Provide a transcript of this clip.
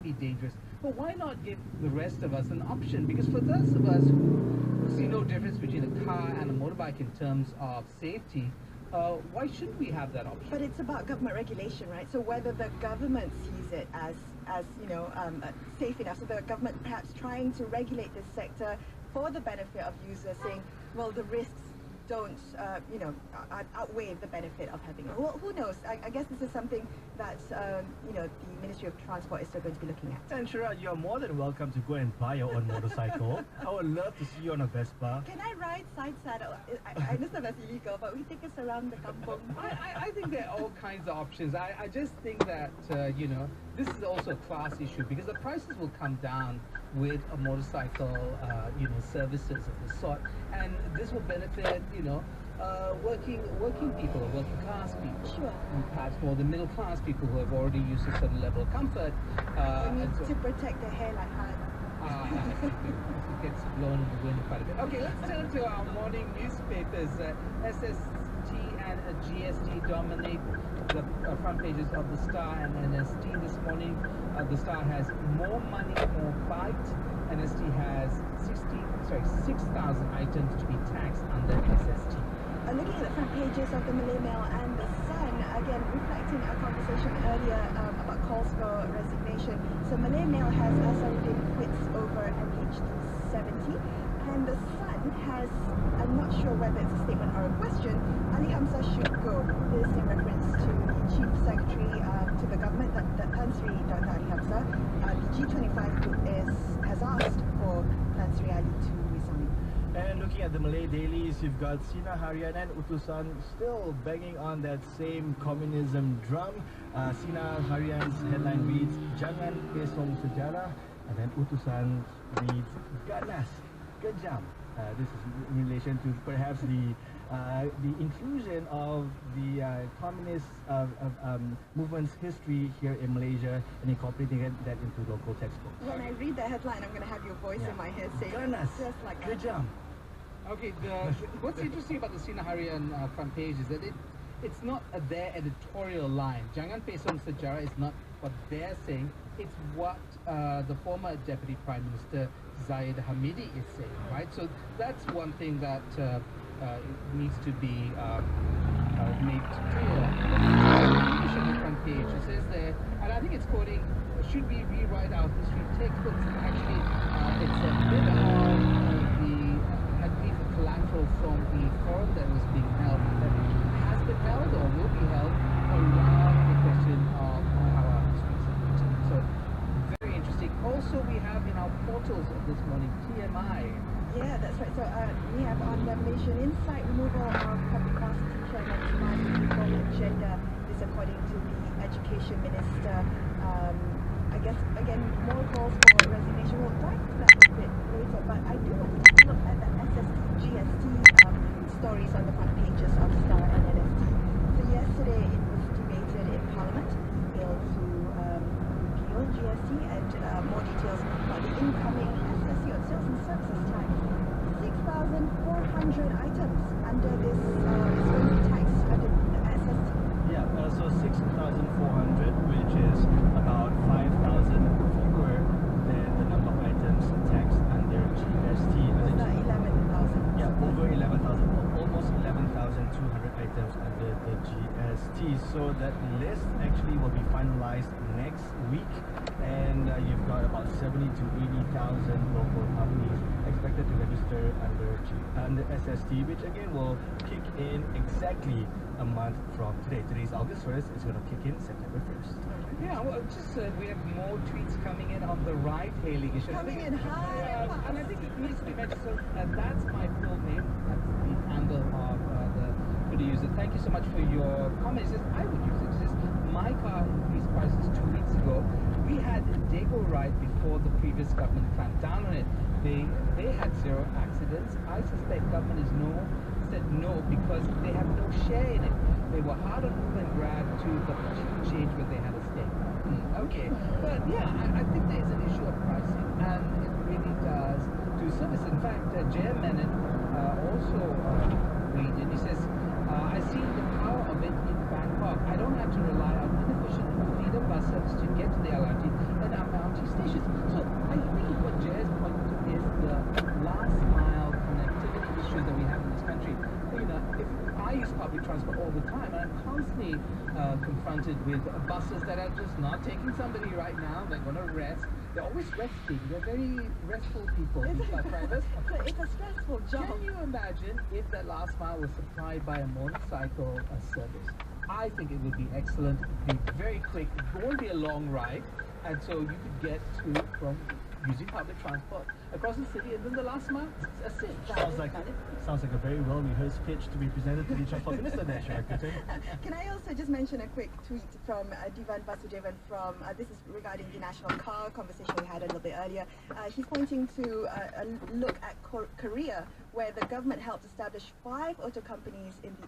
be dangerous. But why not give the rest of us an option? Because for those of us who see no difference between a car and a motorbike in terms of safety, why shouldn't we have that option? But it's about government regulation, right? So whether the government sees it as safe enough, so the government perhaps trying to regulate this sector for the benefit of users, saying, well, the risks don't, outweigh the benefit of having it. Well, who knows? I guess this is something that, the Ministry of Transport is still going to be looking at. And Shira, you're more than welcome to go and buy your own motorcycle. I would love to see you on a Vespa. Can I ride side saddle? I understand that's illegal, but we take us around the kampong. I think there are all kinds of options. I just think that, this is also a class issue because the prices will come down with a motorcycle, services of the sort. And this will benefit, working people or working class people. Sure. And perhaps more the middle class people who have already used a certain level of comfort. To protect their hair like that. It gets blown in the wind quite a bit. Okay, let's turn to our morning newspapers. SST and GST dominate the front pages of the Star and NST this morning. The Star has more money, more bite. NST has 6,000 items to be taxed under SST. Looking at the front pages of the Malay Mail and the Sun, again reflecting our conversation earlier about calls for resignation. So Malay Mail has Asaruddin quits over MH370, and the Sun has, I'm not sure whether it's a statement or a question, Ali Hamzah should go. This in reference to the Chief Secretary to the government, that Tan Sri Dr. Ali Hamzah. The G25 group has asked for Tan Sri Ali to resign. And looking at the Malay dailies, you've got Sina Harian and Utusan still banging on that same communism drum. Sina Harian's headline reads, Jangan Pesong Sejarah, and then Utusan reads, Ganas, Kejam. This is in relation to perhaps the inclusion of the communist movement's history here in Malaysia and incorporating that into local textbooks. When I read the headline, I'm going to have your voice in my head saying, Ganas, just like Kejam. Okay, what's interesting about the Sina Harian front page is that it's not their editorial line. Jangan Pesong Sejarah is not what they're saying. It's what the former Deputy Prime Minister Zahid Hamidi is saying, right? So that's one thing that needs to be made clear. On the front page, it says there, and I think it's quoting, should we rewrite our history textbooks? Actually, it's a bit of collateral from the forum that was being held, that has been held or will be held around the question of how our history is written. So, very interesting. Also, we have in our portals of this morning, TMI. Yeah, that's right. So we have on the Malaysian Insight removal of public constitution and smart reform agenda. This according to the Education Minister. I guess, again, more calls for resignation. We'll dive into that a bit later, but I do want to take a look at the GST stories on the front pages of Star and NST. So yesterday it was debated in Parliament, bill to repeal GST, and more details about the incoming SSC on sales and services tax. 6,400 items under this is going to be taxed under the SST. Yeah, so 6,400, which is about 5,000 fewer than the number of items taxed under GST. It's not 11,000. Yeah, over 11,000, almost 11,200 items under the GST. So that list actually will be finalized next week, and you've got about 70 to 80,000 local companies expected to register under SST, which again will kick in exactly a month from today. Today's August 1st. It's going to kick in September 1st. Yeah, well, just we have more tweets coming in on the right, Haley. Coming in high. And I think it needs to be mentioned. So that's my full name. That's the handle of the producer. Thank you so much for your comments. I would use it. Just my car increased prices 2 weeks ago. We had Dago right before the previous government clamped down on it. They had 0 accidents. I suspect government said no because they have no share in it. They were hard on move and grab to the change when they had a stake. Okay, but yeah, I think there is an issue of pricing, and it really does do service. In fact, J.M. Menon also weighed in. He says, I see the power of it in Bangkok. I don't have to rely on inefficient feeder bus service to get to the LRT, and I'm out being confronted with buses that are just not taking somebody right now. They're going to rest. They're always resting. They're very restful people, these bus drivers. It's a stressful job. Can you imagine if that last mile was supplied by a motorcycle service? I think it would be excellent. It would be very quick. It won't be a long ride. And so you could get to from using public transport across the city, and then the last mile, that's it. Sounds like a very well-rehearsed pitch to be presented to the Transport Minister there, Sharakutan. Can I also just mention a quick tweet from Divan Vasudevan from, this is regarding the national car conversation we had a little bit earlier. He's pointing to a look at Korea, where the government helped establish 5 auto companies in the